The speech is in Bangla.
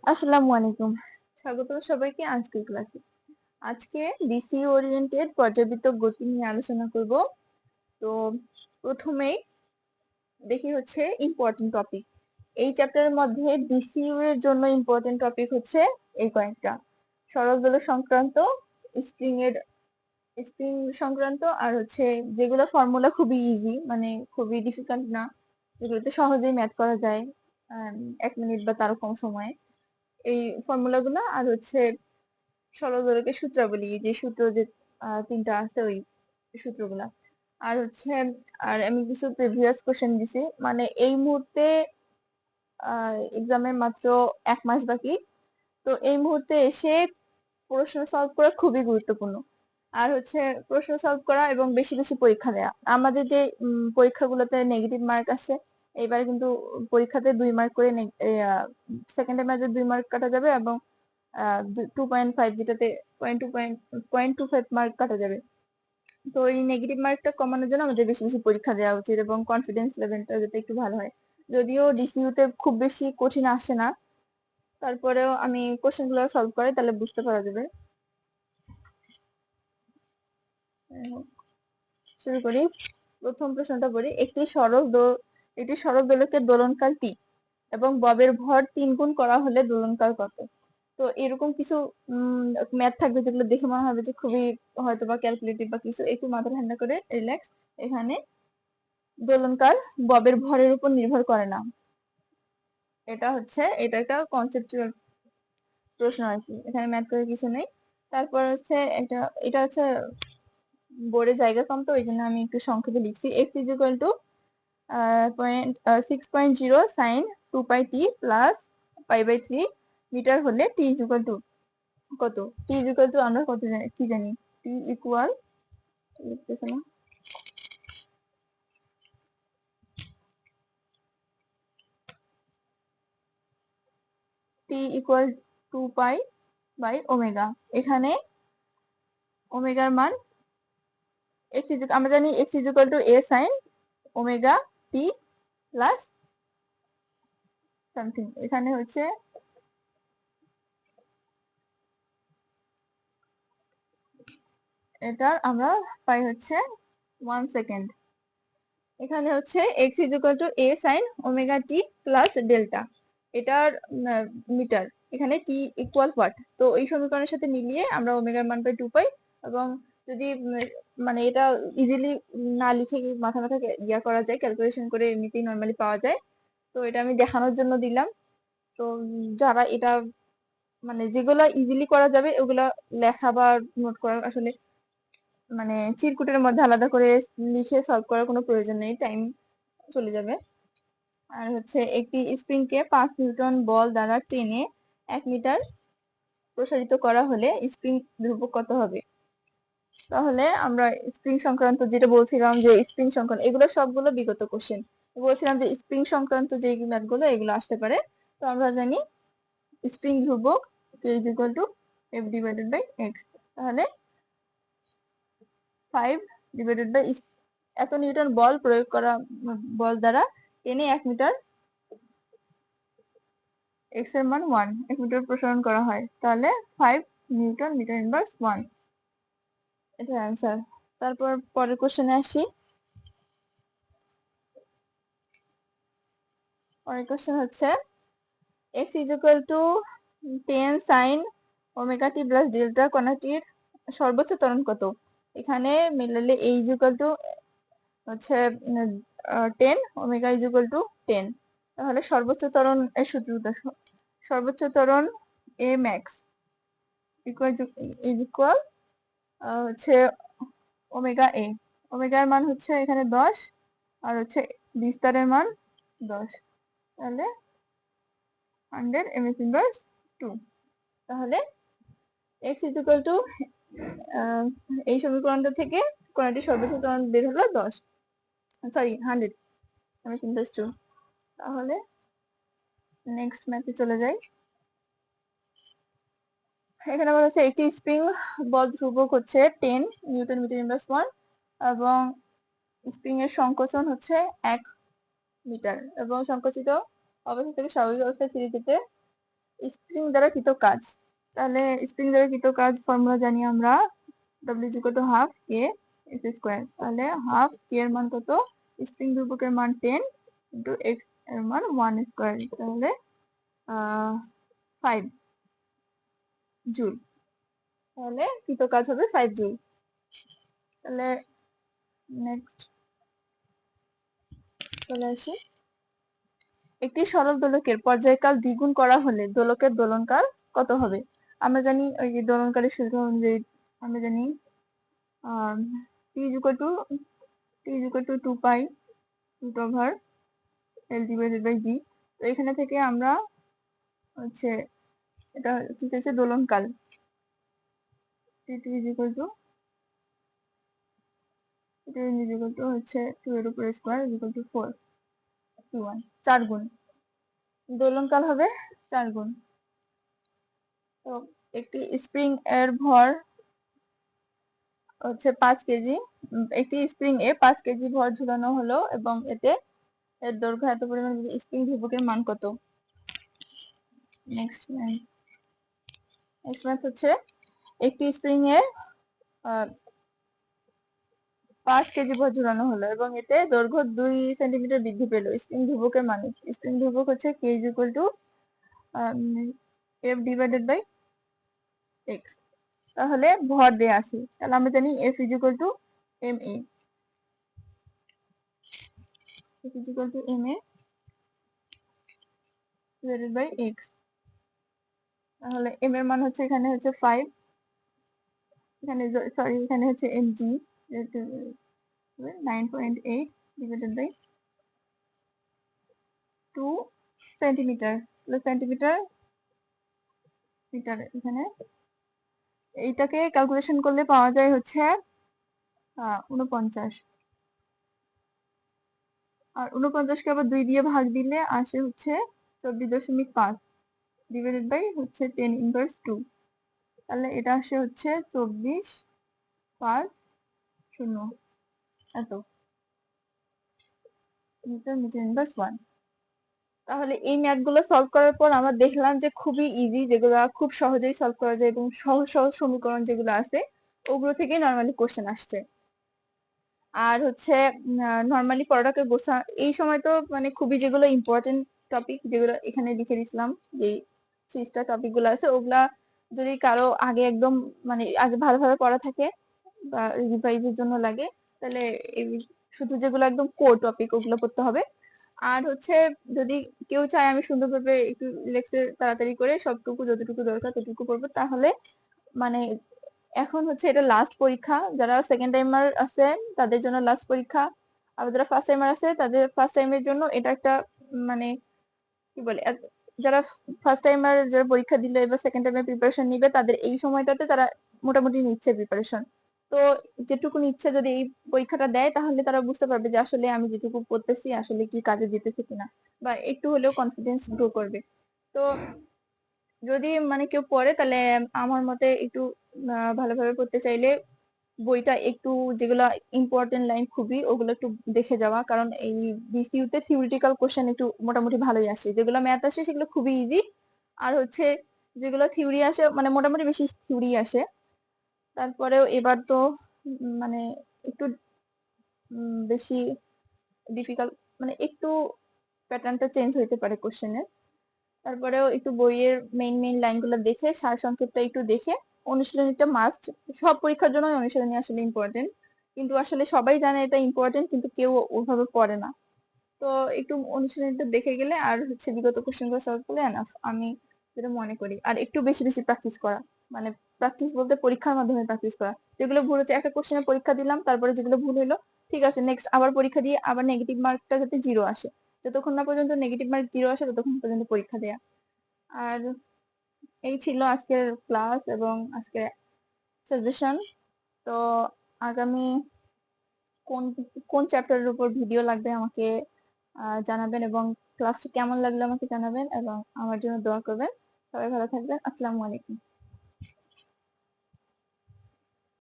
আসসালামু আলাইকুম। স্বাগত সবাইকে আজকের ক্লাসে। আজকে ডিসি ওরিয়েন্টেড পর্যাবৃত্ত গতি নিয়ে আলোচনা করব। তো প্রথমেই দেখি হচ্ছে ইম্পর্টেন্ট টপিক। এই চ্যাপ্টারের মধ্যে ডিসিইউ এর জন্য ইম্পর্টেন্ট টপিক হচ্ছে এই কয়েকটা: সরল দোলক সংক্রান্ত, স্প্রিং এর স্প্রিং সংক্রান্ত, আর হচ্ছে যেগুলো ফর্মুলা খুবই ইজি, মানে খুবই ডিফিকাল্ট না, যেগুলোতে সহজেই ম্যাথ করা যায় 1 মিনিট বা তারও কম সময়ে, এই ফর্মুলা গুলা। আর হচ্ছে সরল দোলকের সূত্রাবলী, যে সূত্র যে তিনটা আছে ওই সূত্রগুলা। আর হচ্ছে আর আমি কিছু প্রিভিয়াস কোশ্চেন দিছি, মানে এই মুহূর্তে এক্সামের মাত্র 1 মাস বাকি। তো এই মুহূর্তে এসে প্রশ্ন সলভ করা খুবই গুরুত্বপূর্ণ। আর হচ্ছে প্রশ্ন সলভ করা এবং বেশি বেশি পরীক্ষা দেয়া। আমাদের যে পরীক্ষাগুলোতে নেগেটিভ মার্ক আসে, এবারে কিন্তু পরীক্ষাতে 2 মার্ক করে, সেকেন্ড টাইমে 2 মার্ক কাটা যাবে, এবং 2.5, যেটাতে 0.25 মার্ক কাটা যাবে। তো এই নেগেটিভ মার্কটা কমানোর জন্য আমাদের বেশি বেশি পরীক্ষা দেওয়া উচিত, এবং কনফিডেন্স লেভেলটা যাতে একটু ভালো হয়। যদিও ডিসিইউতে খুব বেশি কঠিন আসে না, তারপরেও আমি কোশ্চেন গুলো সলভ করাই, তাহলে বুঝতে পারা যাবে। শুরু করি। প্রথম প্রশ্নটা পড়ি: একটি সরল দোলকের দোলনকাল টি এবং ববের ভর 3 গুণ করা হলে দোলনকাল কত? তো এরকম কিছু ম্যাথ থাকবে যেগুলো দেখে মনে হবে যে খুবই হয়তো বা ক্যালকুলেটিভ বা কিছু, একটু মাথা ঠান্ডা করে রিল্যাক্স। এখানে দোলনকাল ববের ভরের উপর নির্ভর করে না। এটা একটা কনসেপচুয়াল প্রশ্ন আর কি, এখানে ম্যাথ করে কিছু নেই। তারপর হচ্ছে এটা হচ্ছে বোর্ডে জায়গা কম, তো এই জন্য আমি একটু সংক্ষেপে লিখছি। x is equal to 6.0 sine 2πt plus π/3 metre হলে t ইজ ইকুয়াল টু কত? t ইজ ইকুয়াল টু আমরা কত জানি, কি জানি? t ইকুয়াল, লিখতেছে না, t ইকুয়াল 2π/ওমেগা। এখানে ওমেগার মান আমরা জানি x is equal two a sine omega t plus something. এখানে হচ্ছে এটার আমরা পাই হচ্ছে 1 সেকেন্ড। এখানে হচ্ছে x is equal two a sine omega t plus delta, এটার মিটার। এখানে t ইকুয়াল ওয়াট, তো এই সমীকরণের সাথে মিলিয়ে আমরা ওমেগার মান পাই 2 পাই। এবং যদি মানে এটা ইজিলি না লিখে মাথা মাথা ইয়া করা যায়, ক্যালকুলেশন করে এমনিতেই নর্মালি পাওয়া যায়। তো এটা আমি দেখানোর জন্য দিলাম। তো যারা এটা মানে যেগুলা ইজিলি করা যাবে ওগুলা লেখা বা নোট করার আসলে মানে চিরকুটের মধ্যে আলাদা করে লিখে সলভ করার কোনো প্রয়োজন নেই, টাইম চলে যাবে। আর হচ্ছে একটি স্প্রিং কে 5 নিউটন বল দ্বারা টেনে 1 মিটার প্রসারিত করা হলে স্প্রিং ধ্রুবক কত হবে? তাহলে আমরা স্প্রিং সংক্রান্ত যেটা বলছিলাম, যে স্প্রিং সংক্রান্ত এগুলো সবগুলো বিগত কোশ্চেন। বলছিলাম যে স্প্রিং সংক্রান্ত যে ম্যাথ গুলো এগুলো আসতে পারে। তো আমরা জানি স্প্রিং ধ্রুবক k is equal to f divided by x। তাহলে 5 ডিভাইডেড বাই এত নিউটন বল প্রয়োগ করা, বল দ্বারা টেনে 1 মিটার, x এর মান 1, 1 মিটার প্রসারণ করা হয়, তাহলে 5 নিউটন মিটার ইনভার্স 1, এটা অ্যান্সার। তারপর পরের কোশ্চেনে আসি। পরের কোশ্চেন হচ্ছে x is equal to 10 sine omega t plus delta কণাটির সর্বোচ্চ ত্বরণ কত? এখানে মিলালে a ইজ ইকুয়াল টু হচ্ছে 10, ওমেগা ইজ ইকুয়াল টু 10। তাহলে সর্বোচ্চ ত্বরণ এর সূত্রটা, সর্বোচ্চ ত্বরণ a max ইকুয়াল হচ্ছে ওমেগা a। ওমেগার মান হচ্ছে এখানে 10, আর হচ্ছে বিস্তারের মান 10, তাহলে 100 ms ইনভার্স 2। তাহলে x ইজ ইকুয়াল টু এই সমীকরণটা থেকে কোণাটির সর্বোচ্চ ত্বরণ বের হলো 10, সরি 100 ms ইনভার্স 2। তাহলে নেক্সট ম্যাথে চলে যাই। এখানে বলা হচ্ছে একটি স্প্রিং বল ধ্রুবক হচ্ছে 10 নিউটন মিটার ইনভার্স 1, এবং স্প্রিং এর সংকোচন হচ্ছে 1 মিটার, এবং সংকুচিত অবস্থা থেকে স্বাভাবিক অবস্থায় ফিরে যেতে স্প্রিং দ্বারা কৃত কাজ, তাহলে স্প্রিং দ্বারা কৃত কাজ ফর্মুলা জানি আমরা W is equal to half k s square, তাহলে হাফ k এর মান কত, স্প্রিং ধ্রুবকের মান 10 ইন্টু x এর মান 1 স্কয়ার, তাহলে 5 জুল, তাহলে কৃত কাজ হবে 5 জুল। তাহলে নেক্সট চলে আসি, একটি সরল দোলকের পর্যায়কাল দ্বিগুণ করা হলে দোলকের দোলনকাল কত হবে? আমরা জানি ওই যে দোলনকালের সূত্র অনুযায়ী আমরা জানি t is equal to 2 pi root over L divided by G। তো এখানে থেকে আমরা হচ্ছে এটা কি হচ্ছে দোলনকাল, t2 is equal to হচ্ছে 2 এর উপর স্কয়ার is equal to 4 1 4 গুণ, দোলনকাল হবে 4 গুণ। তো একটি স্প্রিং এর ভর হচ্ছে 5 কেজি, একটি স্প্রিং এ 5 কেজি ভর ঝুলানো হলো এবং এতে এর দৈর্ঘ্য এত পরিমাণ, স্প্রিং ধ্রুবকের মান কত? নেক্সট ম্যাথ হচ্ছে একটি স্প্রিং এ 5 কেজি ভর ঝুলানো হলো এবং এতে দৈর্ঘ্য 2 সেন্টিমিটার বৃদ্ধি পেল, স্প্রিং ধ্রুবকের মান, স্প্রিং ধ্রুবক হচ্ছে k is equal to f divided by x, তাহলে ভর দেয়া আছে, তাহলে আমরা জানি f is equal to ma, f is equal to ma divided by x, তাহলে m এর মান হচ্ছে এখানে হচ্ছে 5, এখানে সরি এখানে হচ্ছে mg 9.8 divided by 2 centimetre centimetre metre, এখানে এইটাকে ক্যালকুলেশন করলে পাওয়া যায় হচ্ছে 49, আর 49 কে আবার 2 দিয়ে ভাগ দিলে আসে হচ্ছে 24.5 ডিভাইডেড বাই হচ্ছে 10 ইনভার্স 2, তাহলে এটা আসে হচ্ছে 24.5 এত মিটার ইনভার্স 1। তাহলে এই ম্যাথ গুলো সলভ করার পর আমরা দেখলাম যে খুবই ইজি, যেগুলো খুব সহজেই সলভ করা যায় এবং সহজ সহজ সমীকরণ যেগুলো আছে ওগুলো থেকে নরমালি কোশ্চেন আসছে। আর হচ্ছে নরমালি পড়াটাকে গোছা, এই সময় তো মানে খুবই যেগুলো ইম্পর্টেন্ট টপিক যেগুলো এখানে লিখে দিছিলাম, যে 3টা টপিক গুলো আছে ওগুলা যদি কারো আগে একদম মানে আগে ভালোভাবে পড়া থাকে বা রিভাইজের জন্য লাগে, তাহলে এই শুধু যেগুলো একদম কোর টপিক ওগুলো পড়তে হবে। আর হচ্ছে যদি কেউ চায় আমি সুন্দরভাবে একটু লেকচার তাড়াতাড়ি করে সবটুকু যতটুকু দরকার ততটুকু পড়বো, তাহলে মানে এখন হচ্ছে এটা লাস্ট পরীক্ষা, যারা সেকেন্ড টাইমার আছে তাদের জন্য লাস্ট পরীক্ষা, আর যারা ফার্স্ট টাইমার আছে তাদের ফার্স্ট টাইমের জন্য এটা একটা মানে কি বলে, যারা ফার্স্ট টাইমার যারা পরীক্ষা দিলে এবার সেকেন্ড টাইমে প্রিপারেশন নিবে তাদের এই সময়টাতে তারা মোটামুটি নিচ্ছে প্রিপারেশন। তো যেটুকু নিচ্ছে যদি এই পরীক্ষাটা দেয় তাহলে তারা বুঝতে পারবে যে আসলে আমি যেটুকু পড়তেছি আসলে কি কাজে দিতেছে কিনা, বা একটু হলেও কনফিডেন্স গ্রো করবে। তো যদি মানে কেউ পড়ে তাহলে আমার মতে একটু ভালোভাবে পড়তে চাইলে বইটা একটু যেগুলো ইম্পর্টেন্ট লাইন খুবই ওগুলো একটু দেখে যাওয়া, কারণ এই বিসিইউ তে থিওরিটিক্যাল কোশ্চেন একটু মোটামুটি ভালোই আসে, যেগুলো ম্যাথ আসে সেগুলো খুবই ইজি, আর হচ্ছে যেগুলো থিওরি আসে মানে মোটামুটি বেশি থিওরি আসে। তারপরেও এবার তো মানে একটু বেশি ডিফিকাল্ট, মানে একটু প্যাটার্নটা চেঞ্জ হইতে পারে কোশ্চেনের, তারপরেও একটু বইয়ের মেইন মেইন লাইনগুলো দেখে সারসংক্ষেপটা একটু দেখে, অনুশীলনীটা মাস্ট, সব পরীক্ষার জন্য অনুশীলনী আসলে ইম্পর্টেন্ট, কিন্তু আসলে সবাই জানে এটা ইম্পর্টেন্ট কিন্তু কেউ ওভাবে পড়ে না। তো একটু অনুশীলনীটা দেখে গেলে আর হচ্ছে বিগত কোশ্চেনগুলো সলভ করলে এনাফ আমি যেটা মনে করি। আর একটু বেশি বেশি প্র্যাকটিস করা, মানে প্র্যাকটিস বলতে পরীক্ষার মাধ্যমে প্র্যাকটিস করা, যেগুলো ভুল হচ্ছে একটা কোশ্চেনের পরীক্ষা দিলাম তারপরে যেগুলো ভুল হলো ঠিক আছে নেক্সট আবার পরীক্ষা দিয়ে আবার নেগেটিভ মার্কটা যাতে 0 আসে, যতক্ষণ না পর্যন্ত নেগেটিভ মার্ক 0 আসে ততক্ষণ পর্যন্ত পরীক্ষা দেয়া। আর এই ছিল আজকের ক্লাস এবং আজকে সাজেশন। তো আগামী কোন কোন চ্যাপ্টারের উপর ভিডিও লাগবে আমাকে জানাবেন এবং ক্লাসটা কেমন লাগলো আমাকে জানাবেন এবং আমার জন্য দোয়া করবেন। সবাই ভালো থাকবেন, আসসালামু আলাইকুম।